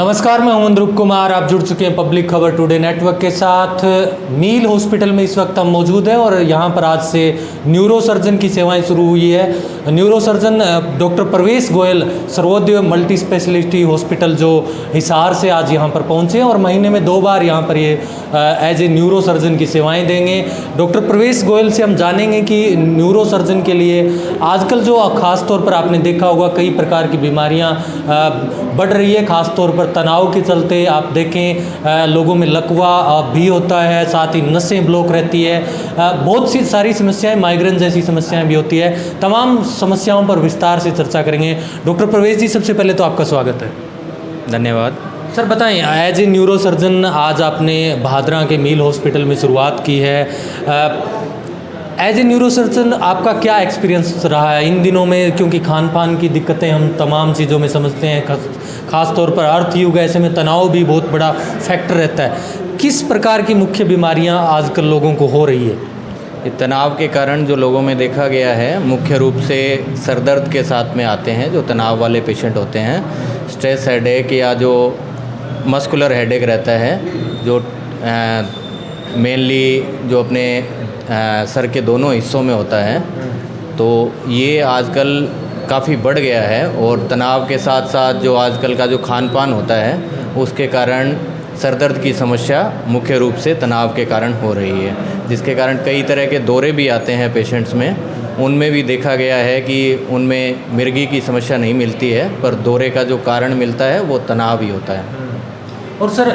नमस्कार, मैं हूं ध्रुव कुमार। आप जुड़ चुके हैं पब्लिक खबर टुडे नेटवर्क के साथ। मील हॉस्पिटल में इस वक्त हम मौजूद हैं और यहां पर आज से न्यूरो सर्जन की सेवाएं शुरू हुई है। न्यूरो सर्जन डॉक्टर प्रवेश Goyal Sarvodaya multi speciality hospital जो हिसार से आज यहां पर पहुंचे हैं और महीने में 2 बार यहां पर ये एज ए न्यूरो सर्जन की सेवाएँ देंगे। डॉक्टर प्रवेश गोयल से हम जानेंगे कि न्यूरो सर्जन के लिए आजकल जो ख़ास तौर पर आपने देखा होगा कई प्रकार की बीमारियाँ बढ़ रही है, ख़ास तौर पर तनाव के चलते। आप देखें लोगों में लकवा भी होता है, साथ ही नसें ब्लॉक रहती है, बहुत सी सारी समस्याएं, माइग्रेन जैसी समस्याएं भी होती है। तमाम समस्याओं पर विस्तार से चर्चा करेंगे। डॉक्टर प्रवेश जी, सबसे पहले तो आपका स्वागत है। धन्यवाद सर। बताएं, एज ए न्यूरो सर्जन आज आपने भादरा के मील हॉस्पिटल में शुरुआत की है। एज ए न्यूरो सर्जन आपका क्या एक्सपीरियंस रहा है इन दिनों में, क्योंकि खान पान की दिक्कतें हम तमाम चीज़ों में समझते हैं, ख़ास तौर पर अर्थ युग, ऐसे में तनाव भी बहुत बड़ा फैक्टर रहता है। किस प्रकार की मुख्य बीमारियां आजकल लोगों को हो रही है? तनाव के कारण जो लोगों में देखा गया है, मुख्य रूप से सर दर्द के साथ में आते हैं जो तनाव वाले पेशेंट होते हैं। स्ट्रेस हेडेक या जो मस्कुलर हेडेक रहता है, जो मेनली जो अपने सर के दोनों हिस्सों में होता है, तो ये आजकल काफ़ी बढ़ गया है। और तनाव के साथ साथ जो आजकल का जो खान पान होता है उसके कारण सर दर्द की समस्या मुख्य रूप से तनाव के कारण हो रही है, जिसके कारण कई तरह के दौरे भी आते हैं पेशेंट्स में। उनमें भी देखा गया है कि उनमें मिर्गी की समस्या नहीं मिलती है, पर दौरे का जो कारण मिलता है वो तनाव ही होता है। और सर,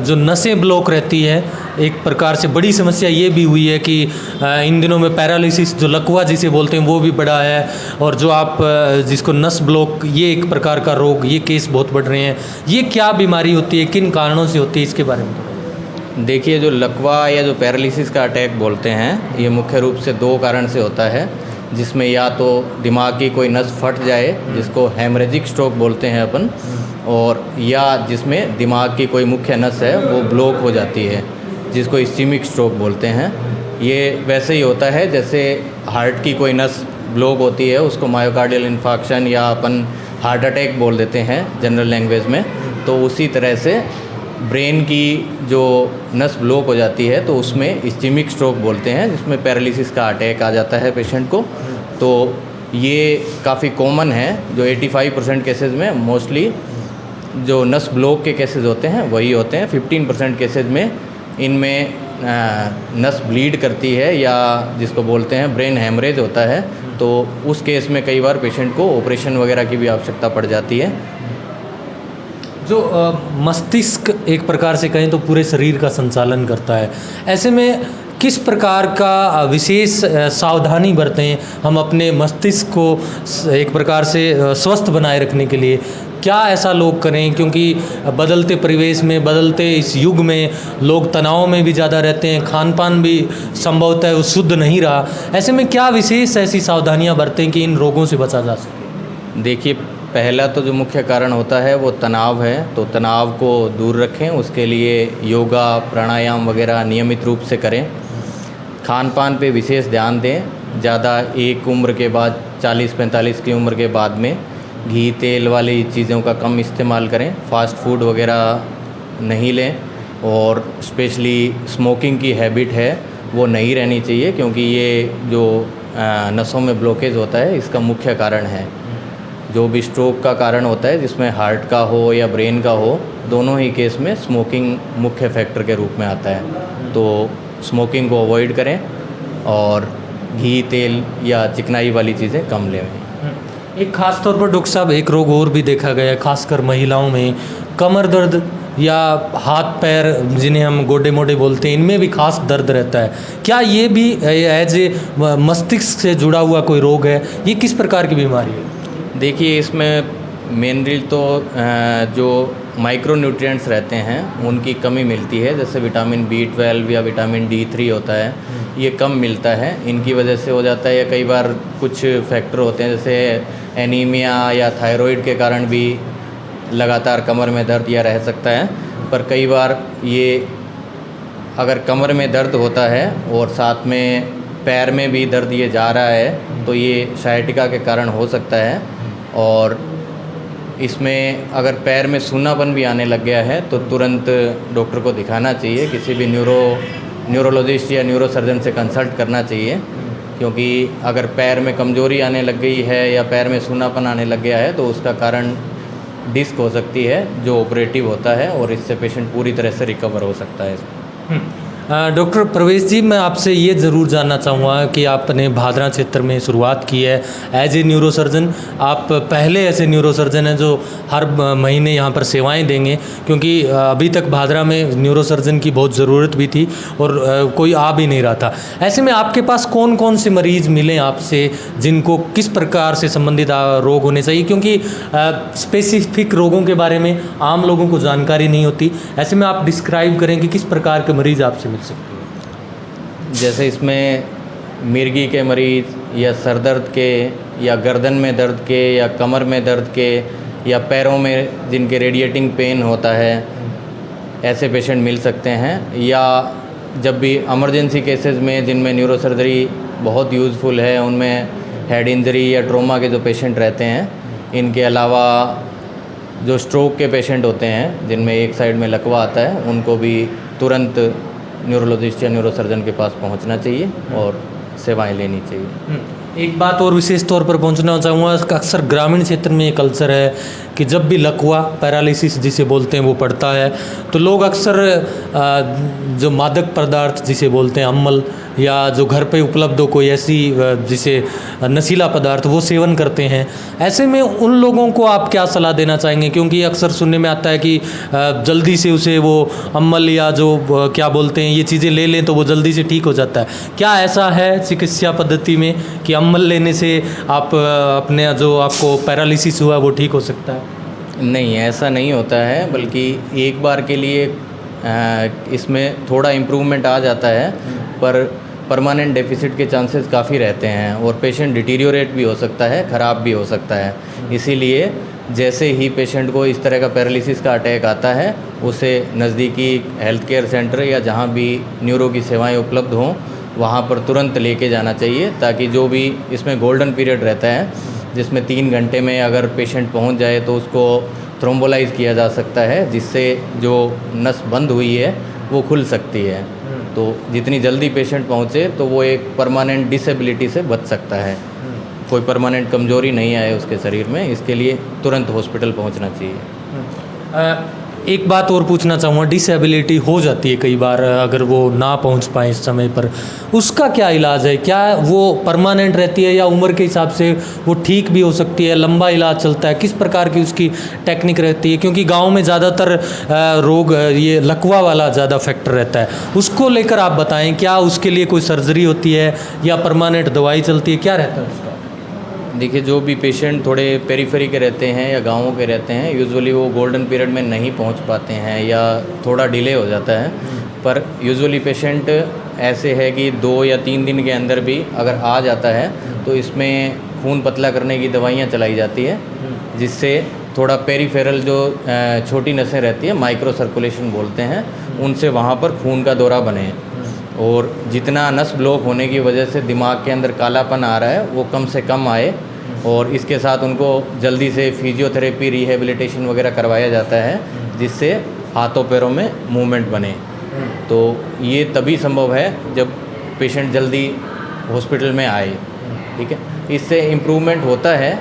जो नसें ब्लॉक रहती है, एक प्रकार से बड़ी समस्या ये भी हुई है कि इन दिनों में पैरालिसिस, जो लकवा जिसे बोलते हैं, वो भी बढ़ा है। और जो आप जिसको नस ब्लॉक, ये एक प्रकार का रोग, ये केस बहुत बढ़ रहे हैं। ये क्या बीमारी होती है, किन कारणों से होती है, इसके बारे में? देखिए, जो लकवा या जो पैरालिसिस का अटैक बोलते हैं, ये मुख्य रूप से 2 कारण से होता है, जिसमें या तो दिमाग की कोई नस फट जाए, जिसको हेमरेजिक स्ट्रोक बोलते हैं अपन, और या जिसमें दिमाग की कोई मुख्य नस है वो ब्लॉक हो जाती है, जिसको इस्कीमिक स्ट्रोक बोलते हैं। ये वैसे ही होता है जैसे हार्ट की कोई नस ब्लॉक होती है, उसको मायोकार्डियल इन्फार्क्शन या अपन हार्ट अटैक बोल देते हैं जनरल लैंग्वेज में। तो उसी तरह से ब्रेन की जो नस ब्लॉक हो जाती है तो उसमें इस्कीमिक स्ट्रोक बोलते हैं, जिसमें पैरालिसिस का अटैक आ जाता है पेशेंट को। तो ये काफ़ी कॉमन है, जो 85% केसेस में मोस्टली जो नस ब्लॉक के केसेस होते हैं वही होते हैं। 15% केसेस में इनमें नस ब्लीड करती है या जिसको बोलते हैं ब्रेन हेमरेज होता है, तो उस केस में कई बार पेशेंट को ऑपरेशन वगैरह की भी आवश्यकता पड़ जाती है। जो मस्तिष्क एक प्रकार से कहें तो पूरे शरीर का संचालन करता है, ऐसे में किस प्रकार का विशेष सावधानी बरतें हम अपने मस्तिष्क को एक प्रकार से स्वस्थ बनाए रखने के लिए? क्या ऐसा लोग करें, क्योंकि बदलते परिवेश में, बदलते इस युग में लोग तनाव में भी ज़्यादा रहते हैं, खान पान भी संभवतः वो शुद्ध नहीं रहा। ऐसे में क्या विशेष ऐसी सावधानियां बरतें कि इन रोगों से बचा जा सके? देखिए, पहला तो जो मुख्य कारण होता है वो तनाव है, तो तनाव को दूर रखें। उसके लिए योगा, प्राणायाम वगैरह नियमित रूप से करें। खान पान पे विशेष ध्यान दें। ज़्यादा एक उम्र के बाद, 40-45 की उम्र के बाद में घी तेल वाली चीज़ों का कम इस्तेमाल करें। फास्ट फूड वगैरह नहीं लें, और स्पेशली स्मोकिंग की हैबिट है वो नहीं रहनी चाहिए, क्योंकि ये जो नसों में ब्लॉकेज होता है इसका मुख्य कारण है। जो भी स्ट्रोक का कारण होता है, जिसमें हार्ट का हो या ब्रेन का हो, दोनों ही केस में स्मोकिंग मुख्य फैक्टर के रूप में आता है। तो स्मोकिंग को अवॉइड करें और घी तेल या चिकनाई वाली चीज़ें कम लें। एक खास तौर पर डॉक्टर साहब, एक रोग और भी देखा गया है, खासकर महिलाओं में, कमर दर्द या हाथ पैर जिन्हें हम गोडे मोडे बोलते हैं, इनमें भी खास दर्द रहता है। क्या ये भी एज ए मस्तिष्क से जुड़ा हुआ कोई रोग है? ये किस प्रकार की बीमारी है? देखिए, इसमें मेनली तो जो माइक्रो न्यूट्रिएंट्स रहते हैं उनकी कमी मिलती है, जैसे विटामिन B12 या विटामिन D3 होता है, ये कम मिलता है। इनकी वजह से हो जाता है, या कई बार कुछ फैक्टर होते हैं जैसे एनीमिया या थायराइड के कारण भी लगातार कमर में दर्द या रह सकता है। पर कई बार ये अगर कमर में दर्द होता है और साथ में पैर में भी दर्द ये जा रहा है, तो ये साइटिका के कारण हो सकता है। और इसमें अगर पैर में सूनापन भी आने लग गया है तो तुरंत डॉक्टर को दिखाना चाहिए, किसी भी न्यूरोलॉजिस्ट या न्यूरोसर्जन से कंसल्ट करना चाहिए, क्योंकि अगर पैर में कमजोरी आने लग गई है या पैर में सूनापन आने लग गया है तो उसका कारण डिस्क हो सकती है जो ऑपरेटिव होता है, और इससे पेशेंट पूरी तरह से रिकवर हो सकता है। डॉक्टर प्रवेश जी, मैं आपसे ये ज़रूर जानना चाहूँगा कि आपने भादरा क्षेत्र में शुरुआत की है एज ए न्यूरोसर्जन। आप पहले ऐसे न्यूरोसर्जन हैं जो हर महीने यहाँ पर सेवाएं देंगे, क्योंकि अभी तक भादरा में न्यूरोसर्जन की बहुत ज़रूरत भी थी और कोई आ भी नहीं रहा था। ऐसे में आपके पास कौन कौन से मरीज़ मिले आपसे जिनको किस प्रकार से संबंधित रोग होने चाहिए, क्योंकि स्पेसिफिक रोगों के बारे में आम लोगों को जानकारी नहीं होती। ऐसे में आप डिस्क्राइब करें कि किस प्रकार के मरीज़ आपसे मिल सकते हैं। जैसे इसमें मिर्गी के मरीज़ या सर दर्द के या गर्दन में दर्द के या कमर में दर्द के या पैरों में जिनके रेडिएटिंग पेन होता है, ऐसे पेशेंट मिल सकते हैं। या जब भी इमरजेंसी केसेस में जिनमें न्यूरोसर्जरी बहुत यूज़फुल है, उनमें हेड इंजरी या ट्रॉमा के जो पेशेंट रहते हैं, इनके अलावा जो स्ट्रोक के पेशेंट होते हैं जिनमें एक साइड में लकवा आता है, उनको भी तुरंत न्यूरोलॉजिस्ट या न्यूरोसर्जन के पास पहुंचना चाहिए और सेवाएं लेनी चाहिए। एक बात और विशेष तौर पर पहुंचना चाहूँगा, अक्सर ग्रामीण क्षेत्र में ये कल्चर है कि जब भी लकवा पैरालिसिस जिसे बोलते हैं वो पड़ता है तो लोग अक्सर जो मादक पदार्थ जिसे बोलते हैं अम्ल, या जो घर पे उपलब्ध हो कोई ऐसी जिसे नशीला पदार्थ, वो सेवन करते हैं। ऐसे में उन लोगों को आप क्या सलाह देना चाहेंगे, क्योंकि अक्सर सुनने में आता है कि जल्दी से उसे वो अम्ल या जो क्या बोलते हैं ये चीज़ें ले लें तो वो जल्दी से ठीक हो जाता है। क्या ऐसा है चिकित्सा पद्धति में कि अम्ल लेने से आप अपने जो आपको पैरालिसिस हुआ वो ठीक हो सकता है? नहीं, ऐसा नहीं होता है, बल्कि एक बार के लिए इसमें थोड़ा इम्प्रूवमेंट आ जाता है, पर परमानेंट डेफिसिट के चांसेस काफ़ी रहते हैं और पेशेंट डिटीरियोरेट भी हो सकता है, ख़राब भी हो सकता है। इसीलिए जैसे ही पेशेंट को इस तरह का पैरालिसिस का अटैक आता है, उसे नज़दीकी हेल्थ केयर सेंटर या जहाँ भी न्यूरो की सेवाएं उपलब्ध हों वहाँ पर तुरंत लेके जाना चाहिए, ताकि जो भी इसमें गोल्डन पीरियड रहता है, जिसमें 3 घंटे में अगर पेशेंट पहुँच जाए तो उसको थ्रोम्बोलाइज किया जा सकता है, जिससे जो नस बंद हुई है वो खुल सकती है। तो जितनी जल्दी पेशेंट पहुँचे तो वो एक परमानेंट डिसेबिलिटी से बच सकता है, कोई परमानेंट कमजोरी नहीं आए उसके शरीर में। इसके लिए तुरंत हॉस्पिटल पहुँचना चाहिए। एक बात और पूछना चाहूँगा, डिसेबिलिटी हो जाती है कई बार अगर वो ना पहुँच पाए इस समय पर, उसका क्या इलाज है? क्या वो परमानेंट रहती है या उम्र के हिसाब से वो ठीक भी हो सकती है, लंबा इलाज चलता है? किस प्रकार की उसकी टेक्निक रहती है? क्योंकि गांव में ज़्यादातर रोग ये लकवा वाला ज़्यादा फैक्टर रहता है, उसको लेकर आप बताएं, क्या उसके लिए कोई सर्जरी होती है या परमानेंट दवाई चलती है, क्या रहता है उसका? देखिए, जो भी पेशेंट थोड़े पेरीफेरी के रहते हैं या गाँवों के रहते हैं, यूजुअली वो गोल्डन पीरियड में नहीं पहुंच पाते हैं या थोड़ा डिले हो जाता है। पर यूजुअली पेशेंट ऐसे है कि 2 या 3 दिन के अंदर भी अगर आ जाता है तो इसमें खून पतला करने की दवाइयाँ चलाई जाती है, जिससे थोड़ा पेरीफेरल जो छोटी नसें रहती हैं, माइक्रो सर्कुलेशन बोलते हैं, उनसे वहाँ पर खून का दौरा बने, और जितना नस ब्लॉक होने की वजह से दिमाग के अंदर कालापन आ रहा है वो कम से कम आए। और इसके साथ उनको जल्दी से फिजियोथेरेपी, रिहेबिलिटेशन वगैरह करवाया जाता है, जिससे हाथों पैरों में मूवमेंट बने। तो ये तभी संभव है जब पेशेंट जल्दी हॉस्पिटल में आए, ठीक है। इससे इम्प्रूवमेंट होता है,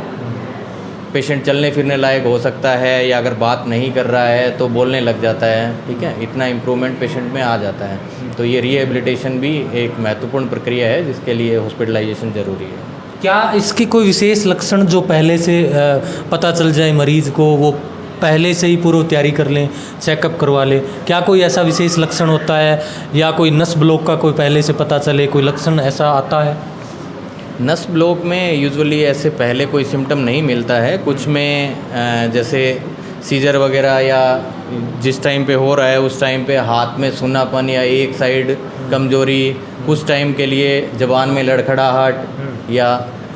पेशेंट चलने फिरने लायक हो सकता है, या अगर बात नहीं कर रहा है तो बोलने लग जाता है, ठीक है। इतना इम्प्रूवमेंट पेशेंट में आ जाता है। तो ये रिहेबिलिटेशन भी एक महत्वपूर्ण प्रक्रिया है जिसके लिए हॉस्पिटलाइजेशन ज़रूरी है। क्या इसके कोई विशेष लक्षण जो पहले से पता चल जाए मरीज़ को, वो पहले से ही पूर्व तैयारी कर लें, चेकअप करवा लें? क्या कोई ऐसा विशेष लक्षण होता है, या कोई नस ब्लॉक का कोई पहले से पता चले, कोई लक्षण ऐसा आता है? नस ब्लॉक में यूजुअली ऐसे पहले कोई सिम्टम नहीं मिलता है। कुछ में जैसे सीजर वगैरह या जिस टाइम पे हो रहा है उस टाइम पे हाथ में सूनापन या एक साइड कमजोरी, कुछ टाइम के लिए ज़बान में लड़खड़ाहट, या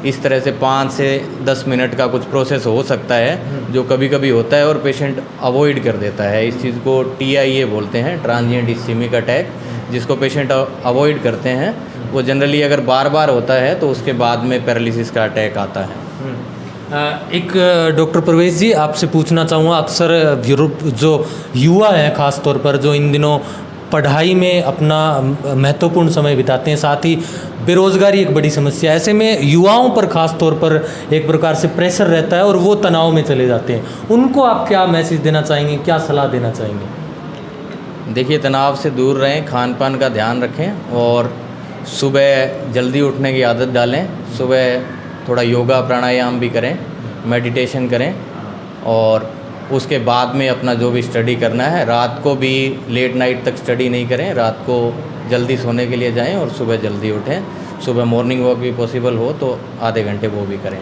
इस तरह से 5 से 10 मिनट का कुछ प्रोसेस हो सकता है, जो कभी कभी होता है और पेशेंट अवॉइड कर देता है। इस चीज़ को TIA बोलते हैं, ट्रांजिएंट इस्केमिक अटैक, जिसको पेशेंट अवॉइड करते हैं। वो जनरली अगर बार बार होता है तो उसके बाद में पैरालिसिस का अटैक आता है। डॉक्टर प्रवेश जी, आपसे पूछना चाहूँगा, अक्सर जो युवा हैं ख़ास तौर पर, जो इन दिनों पढ़ाई में अपना महत्वपूर्ण समय बिताते हैं, साथ ही बेरोज़गारी एक बड़ी समस्या है, ऐसे में युवाओं पर ख़ास तौर पर एक प्रकार से प्रेशर रहता है और वो तनाव में चले जाते हैं। उनको आप क्या मैसेज देना चाहेंगे, क्या सलाह देना चाहेंगे? देखिए, तनाव से दूर रहें, खान पान का ध्यान रखें और सुबह जल्दी उठने की आदत डालें। सुबह थोड़ा योगा प्राणायाम भी करें, मेडिटेशन करें और उसके बाद में अपना जो भी स्टडी करना है, रात को भी लेट नाइट तक स्टडी नहीं करें, रात को जल्दी सोने के लिए जाएं और सुबह जल्दी उठें। सुबह मॉर्निंग वॉक भी पॉसिबल हो तो आधे घंटे वो भी करें।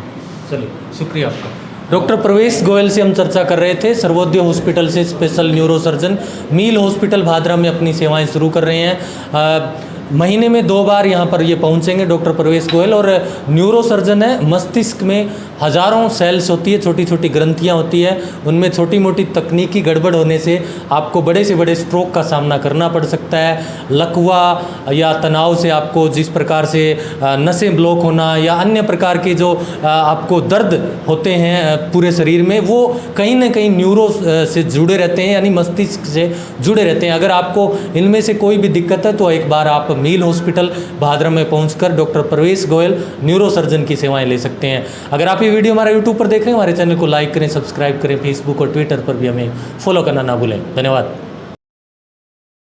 चलिए, शुक्रिया आपका। डॉक्टर प्रवेश गोयल से हम चर्चा कर रहे थे। सर्वोदय हॉस्पिटल से स्पेशल न्यूरो सर्जन मील हॉस्पिटल भादरा में अपनी सेवाएं शुरू कर रहे हैं। महीने में 2 बार यहाँ पर ये पहुँचेंगे डॉक्टर प्रवेश गोयल, और न्यूरो सर्जन है। मस्तिष्क में हज़ारों सेल्स होती है, छोटी छोटी ग्रंथियाँ होती है, उनमें छोटी मोटी तकनीकी गड़बड़ होने से आपको बड़े से बड़े स्ट्रोक का सामना करना पड़ सकता है। लकवा या तनाव से आपको जिस प्रकार से नसें ब्लॉक होना या अन्य प्रकार के जो आपको दर्द होते हैं पूरे शरीर में, वो कहीं ना कहीं न्यूरो से जुड़े रहते हैं, यानी मस्तिष्क से जुड़े रहते हैं। अगर आपको इनमें से कोई भी दिक्कत है तो एक बार आप मील हॉस्पिटल भादरा में पहुंचकर डॉक्टर प्रवेश गोयल न्यूरो सर्जन की सेवाएं ले सकते हैं। अगर आप ये वीडियो हमारा यूट्यूब पर देख रहे हैं, हमारे चैनल को लाइक करें, सब्सक्राइब करें, फेसबुक और ट्विटर पर भी हमें फॉलो करना ना भूलें। धन्यवाद।